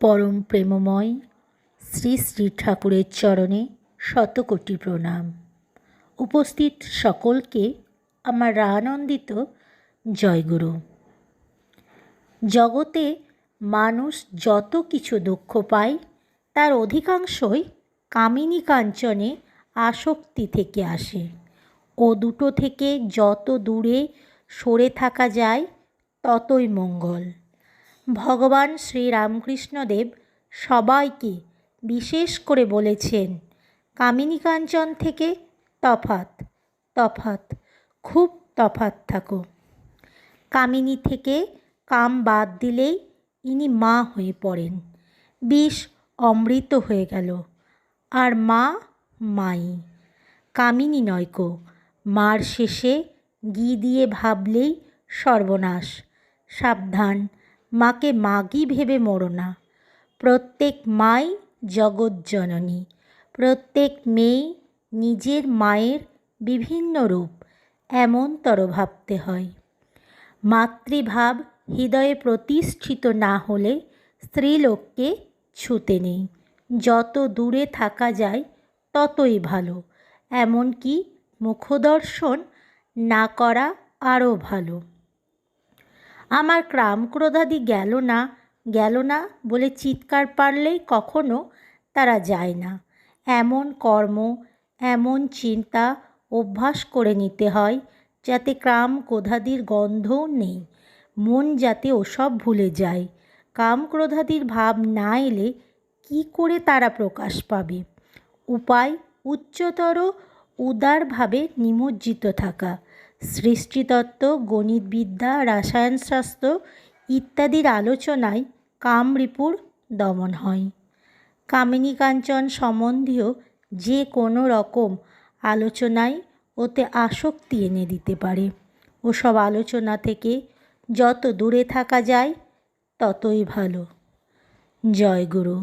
পরম প্রেমময় শ্রী শ্রী ঠাকুরের চরণে শতকোটি প্রণাম। উপস্থিত সকলকে আমার আনন্দিত জয়গুরু। জগতে মানুষ যত কিছু দুঃখ পায় তার অধিকাংশই কামিনী কাঞ্চনে আসক্তি থেকে আসে। ও দুটো থেকে যত দূরে সরে থাকা যায় ততই মঙ্গল। ভগবান শ্রীরামকৃষ্ণদেব সবাইকে বিশেষ করে বলেছেন, কামিনী কাঞ্চন থেকে তফাৎ তফাৎ, খুব তফাৎ থাকো। কামিনী থেকে কাম বাদ দিলেই ইনি মা হয়ে পড়েন, বিষ অমৃত হয়ে গেল। আর মা মাই, কামিনী নয়কো। মার শেষে ঘি দিয়ে ভাবলেই সর্বনাশ। সাবধান, মাকে মাগী ভেবে মরো না। প্রত্যেক মাই জগৎজননী, প্রত্যেক মেয়ে নিজের মায়ের বিভিন্ন রূপ, এমনতর ভাবতে হয়। মাতৃভাব হৃদয়ে প্রতিষ্ঠিত না হলে স্ত্রীলোককে ছুতে নেই। যত দূরে থাকা যায় ততই ভালো, এমনকি মুখদর্শন না করা আরও ভালো। আমার কাম ক্রোধাদি গেল না বলে চিৎকার পারলেই কখনো তারা যায় না। এমন কর্ম, এমন চিন্তা অভ্যাস করে নিতে হয় যাতে কাম ক্রোধাদির গন্ধও নেই, মন যাতে ওসব ভুলে যায়। কাম ক্রোধাদির ভাব না এলে কী করে তারা প্রকাশ পাবে? উপায় উচ্চতর উদারভাবে নিমজ্জিত থাকা। সৃষ্টিতত্ত্ব, গণিতবিদ্যা, রসায়নশাস্ত্র ইত্যাদির আলোচনায় কামরিপুর দমন হয়। কামিনী কাঞ্চন সম্বন্ধীয় যে কোনো রকম আলোচনায় ওতে আসক্তি এনে দিতে পারে। ওসব আলোচনা থেকে যত দূরে থাকা যায় ততই ভালো। জয় গুরু।